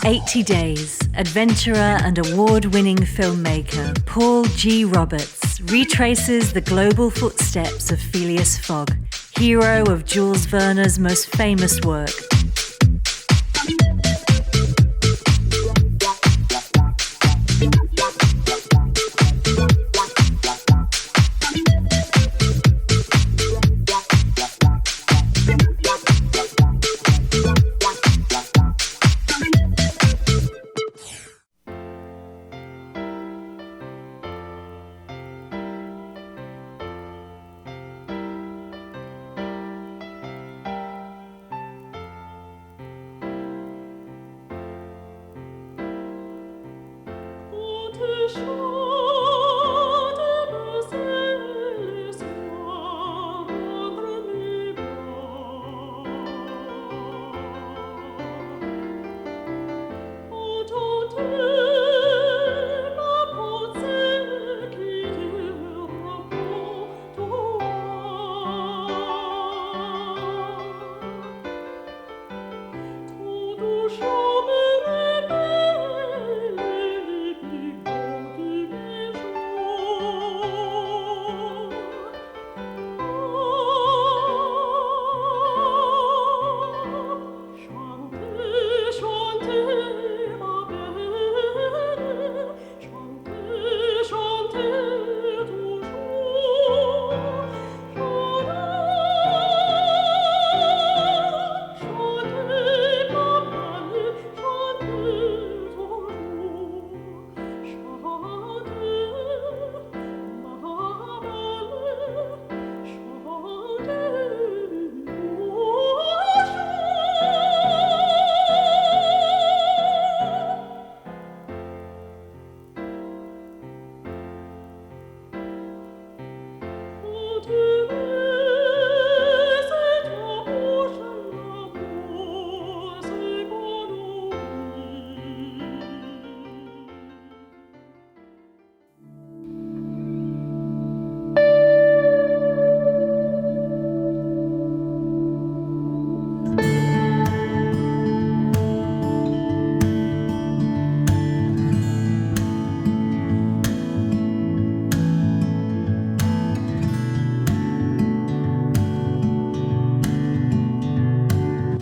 80 Days, adventurer and award-winning filmmaker Paul G. Roberts retraces the global footsteps of Phileas Fogg, hero of Jules Verne's most famous work.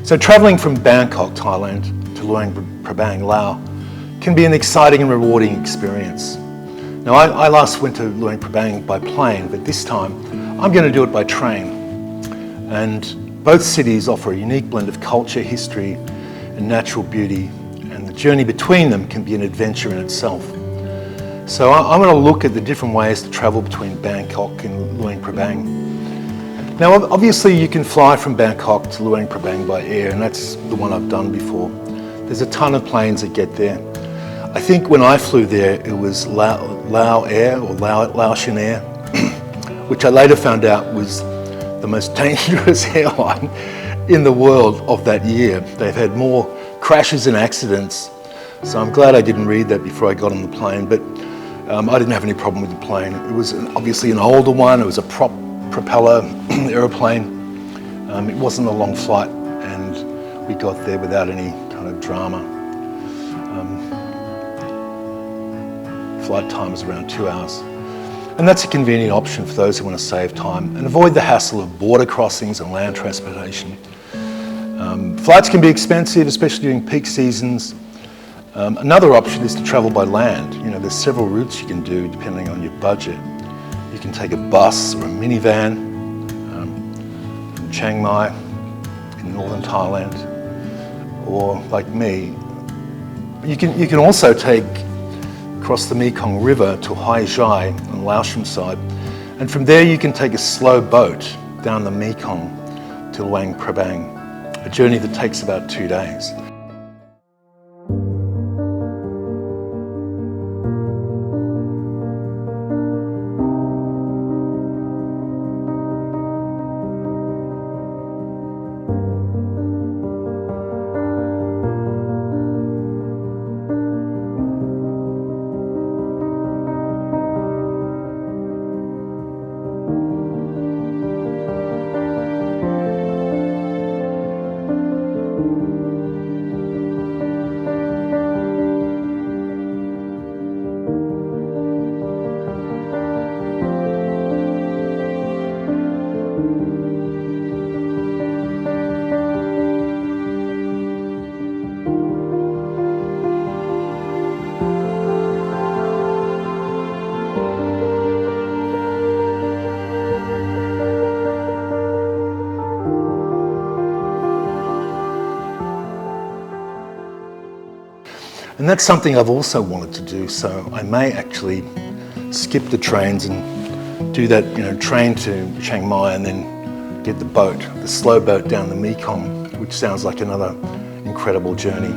So travelling from Bangkok, Thailand to Luang Prabang, Laos can be an exciting and rewarding experience. Now I last went to Luang Prabang by plane, but this time I'm going to do it by train. And both cities offer a unique blend of culture, history and natural beauty, and the journey between them can be an adventure in itself. So I'm going to look at the different ways to travel between Bangkok and Luang Prabang. Now, obviously you can fly from Bangkok to Luang Prabang by air, and that's the one I've done before. There's a ton of planes that get there. I think when I flew there, it was Lao Air or Laotian Air, which I later found out was the most dangerous airline in the world of that year. They've had more crashes and accidents, so I'm glad I didn't read that before I got on the plane, but I didn't have any problem with the plane. It was obviously an older one. It was a propeller aeroplane. It wasn't a long flight, and we got there without any kind of drama. Flight time was around 2 hours. And that's a convenient option for those who want to save time and avoid the hassle of border crossings and land transportation. Flights can be expensive, especially during peak seasons. Another option is to travel by land. You know, there's several routes you can do depending on your budget. You can take a bus or a minivan from Chiang Mai in northern Thailand, or like me, you can also cross the Mekong River to Hai Giai on the Laotian side, and from there you can take a slow boat down the Mekong to Luang Prabang, a journey that takes about 2 days. And that's something I've also wanted to do, so I may actually skip the trains and do that, train to Chiang Mai and then get the slow boat down the Mekong, which sounds like another incredible journey.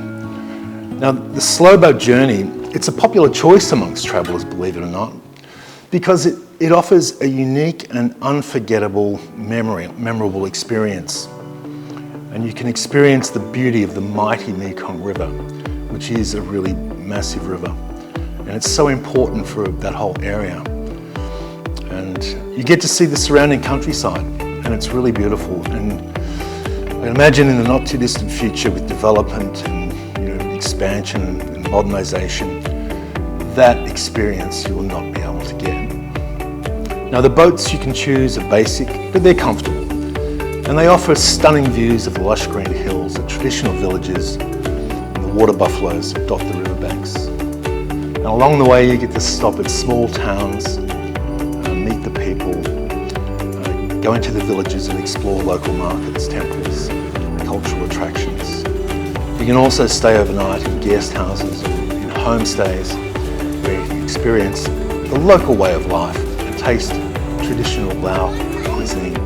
Now, the slow boat journey, it's a popular choice amongst travellers, believe it or not, because it offers a unique and unforgettable memorable experience. And you can experience the beauty of the mighty Mekong River, which is a really massive river. And it's so important for that whole area. And you get to see the surrounding countryside, and it's really beautiful. And I imagine in the not too distant future, with development and expansion and modernisation, that experience you will not be able to get. Now, the boats you can choose are basic, but they're comfortable. And they offer stunning views of the lush green hills, the traditional villages, and the water buffaloes that dot the riverbanks. And along the way, you get to stop at small towns, meet the people, go into the villages and explore local markets, temples, cultural attractions. You can also stay overnight in guest houses or in homestays where you can experience the local way of life and taste traditional Lao cuisine.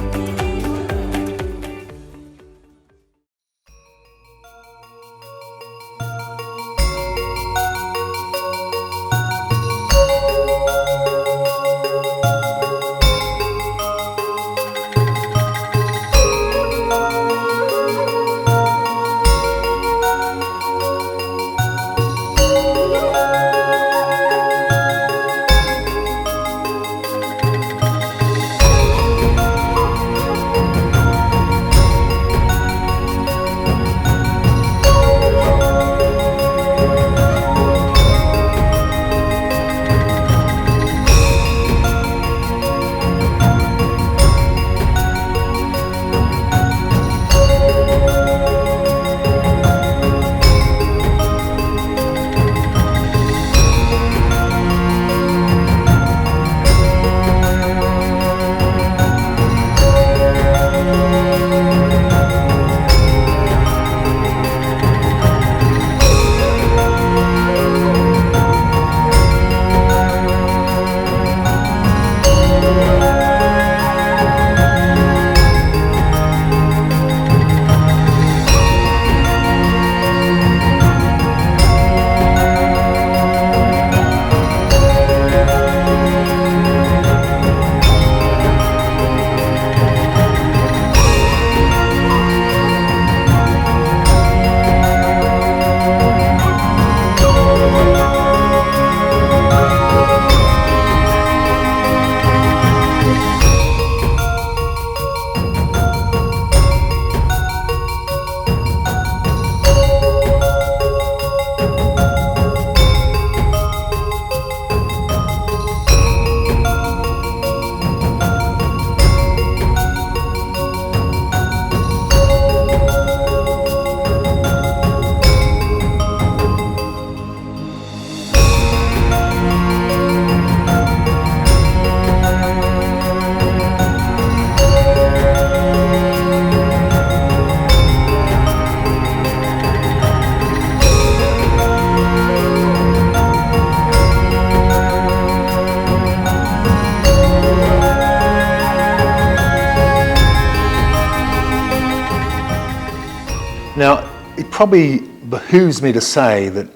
Now, it probably behooves me to say that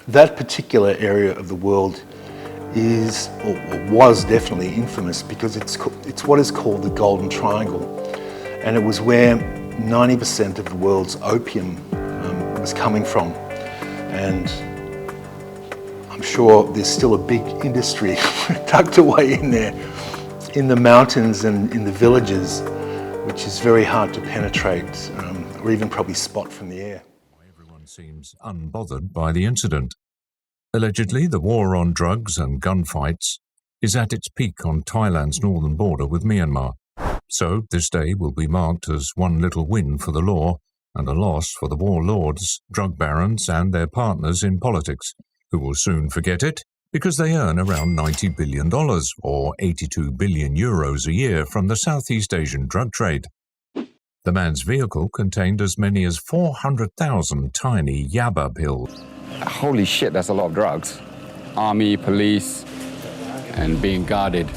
that particular area of the world is, or was definitely infamous, because it's what is called the Golden Triangle, and it was where 90% of the world's opium was coming from. And I'm sure there's still a big industry tucked away in there, in the mountains and in the villages, which is very hard to penetrate or even probably spot from the air. Everyone seems unbothered by the incident. Allegedly, the war on drugs and gunfights is at its peak on Thailand's northern border with Myanmar. So this day will be marked as one little win for the law and a loss for the warlords, drug barons and their partners in politics, who will soon forget it because they earn around $90 billion or 82 billion euros a year from the Southeast Asian drug trade. The man's vehicle contained as many as 400,000 tiny yaba pills. Holy shit, that's a lot of drugs. Army, police, and being guarded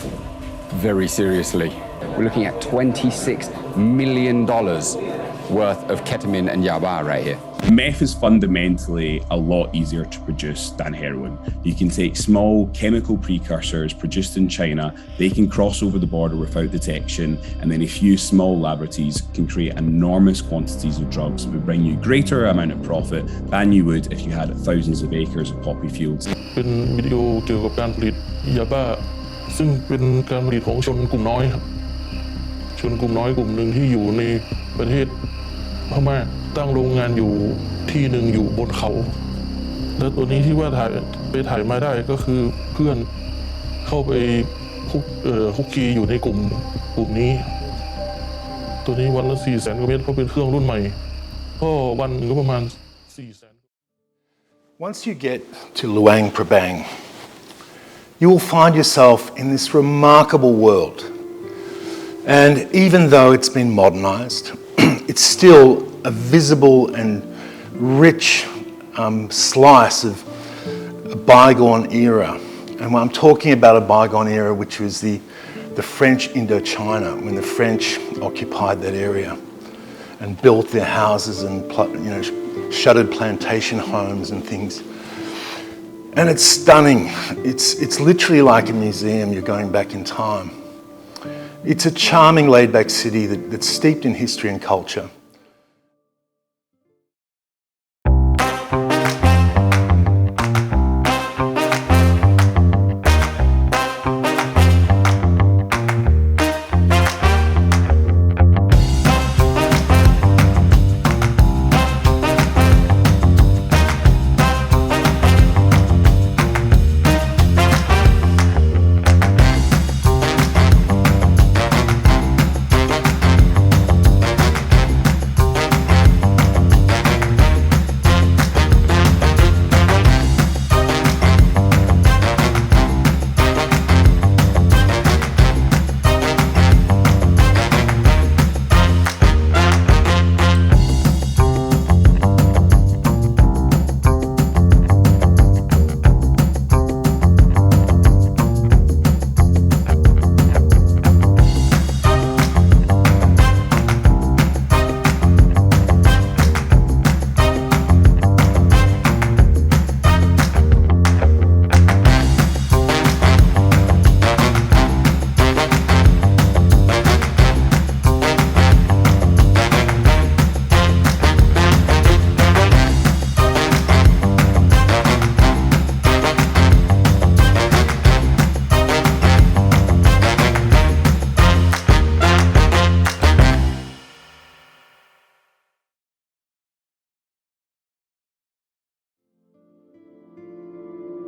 very seriously. We're looking at $26 million worth of ketamine and yaba right here. Meth is fundamentally a lot easier to produce than heroin. You can take small chemical precursors produced in China, they can cross over the border without detection, and then a few small laboratories can create enormous quantities of drugs that would bring you greater amount of profit than you would if you had thousands of acres of poppy fields. เป็นวิดีโอเกี่ยวกับการผลิตยาบ้าซึ่งเป็นการผลิตของชนกลุ่มน้อยครับชนกลุ่มน้อยกลุ่มหนึ่งที่อยู่ในประเทศพม่าตั้งโรงงานอยู่ที่หนึ่งอยู่บนเขาและตัวนี้ที่ว่าถ่ายมาได้ก็คือเพื่อนเข้าไปคุกคีอยู่ในกลุ่มนี้ตัวนี้วันละ 400,000 กว่าเม็ดเพราะเป็นเครื่องรุ่นใหม่ก็วันหนึ่งก็ประมาณ 400,000 Once you get to Luang Prabang, you will find yourself in this remarkable world. And even though it's been modernized, it's still a visible and rich slice of a bygone era. And when I'm talking about a bygone era, which was the French Indochina, when the French occupied that area and built their houses and shuttered plantation homes and things. And it's stunning. It's literally like a museum. You're going back in time. It's a charming, laid-back city that's steeped in history and culture.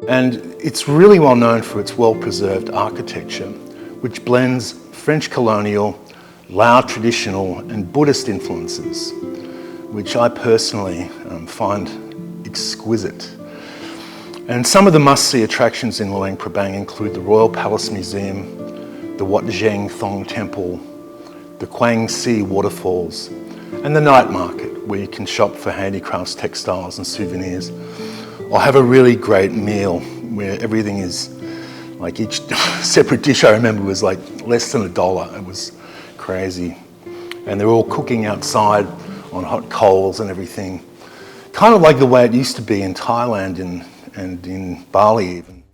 And it's really well known for its well-preserved architecture, which blends French colonial, Lao traditional and Buddhist influences, which I personally find exquisite. And some of the must-see attractions in Luang Prabang include the Royal Palace Museum, the Wat Zheng Thong Temple, the Quang Si waterfalls, and the night market, where you can shop for handicrafts, textiles and souvenirs, or have a really great meal where everything is, like each separate dish I remember was like less than $1. It was crazy. And they're all cooking outside on hot coals and everything. Kind of like the way it used to be in Thailand and in Bali even.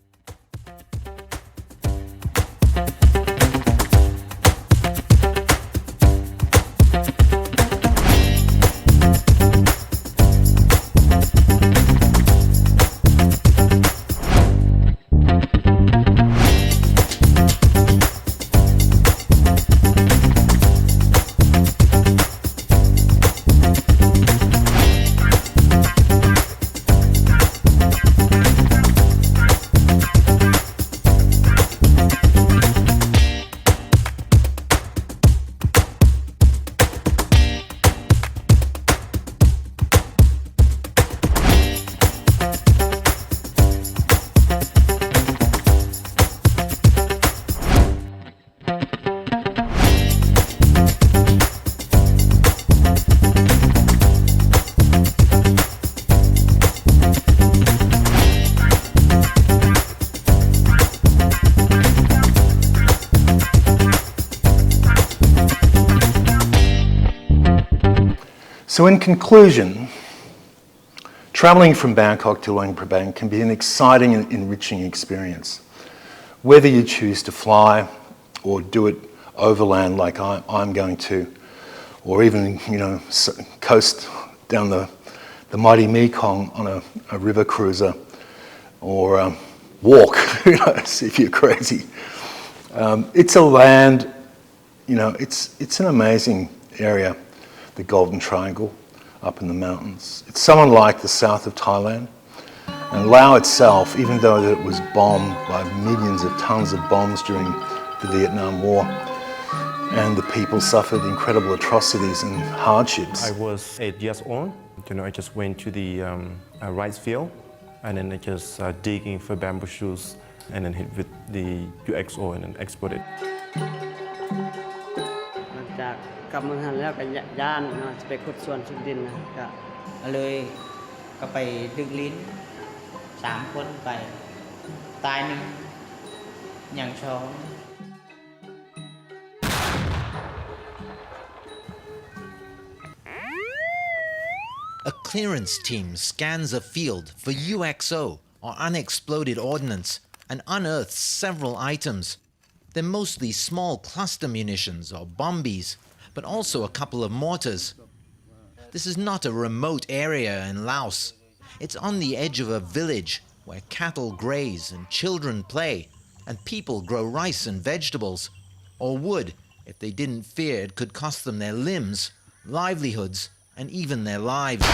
So in conclusion, travelling from Bangkok to Luang Prabang can be an exciting and enriching experience. Whether you choose to fly or do it overland like I'm going to, or even coast down the mighty Mekong on a river cruiser, or walk, who knows, if you're crazy. It's a land, it's an amazing area, the Golden Triangle up in the mountains. It's somewhat like the south of Thailand. And Laos itself, even though it was bombed by millions of tons of bombs during the Vietnam War, and the people suffered incredible atrocities and hardships. I was 8 years old. I just went to the rice field, and then I just digging for bamboo shoots, and then hit with the UXO and then export it. จากกลับเมืองหันแล้วก็ย่านจะไปขุดส่วนสุดดินนะก็เลยก็ไปดึกลิ้น3 คนไปตาย1อย่างช้อง A clearance team scans a field for UXO, or unexploded ordnance, and unearths several items. They're mostly small cluster munitions or bombies, but also a couple of mortars. This is not a remote area in Laos. It's on the edge of a village where cattle graze and children play, and people grow rice and vegetables, or wood if they didn't fear it could cost them their limbs, livelihoods, and even their lives.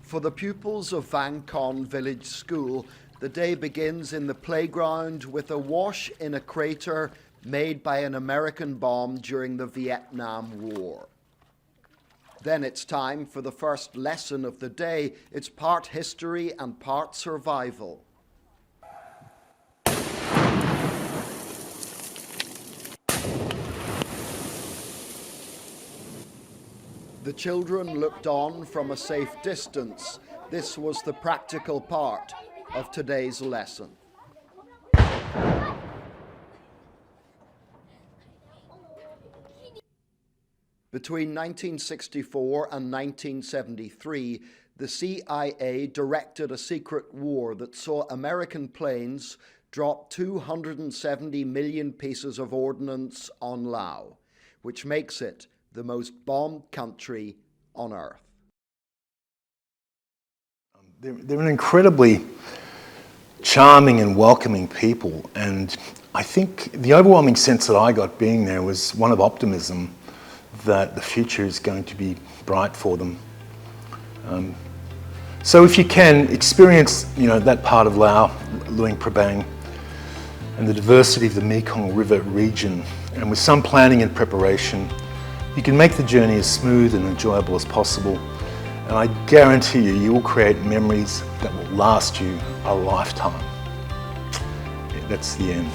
For the pupils of Vang Con Village School, the day begins in the playground with a wash in a crater made by an American bomb during the Vietnam War. Then it's time for the first lesson of the day. It's part history and part survival. The children looked on from a safe distance. This was the practical part of today's lesson. Between 1964 and 1973, the CIA directed a secret war that saw American planes drop 270 million pieces of ordnance on Laos, which makes it the most bombed country on earth. They're an incredibly charming and welcoming people, and I think the overwhelming sense that I got being there was one of optimism that the future is going to be bright for them. So if you can, experience that part of Laos, Luang Prabang, and the diversity of the Mekong River region, and with some planning and preparation, you can make the journey as smooth and enjoyable as possible, and I guarantee you will create memories that will last you a lifetime. Yeah, that's the end.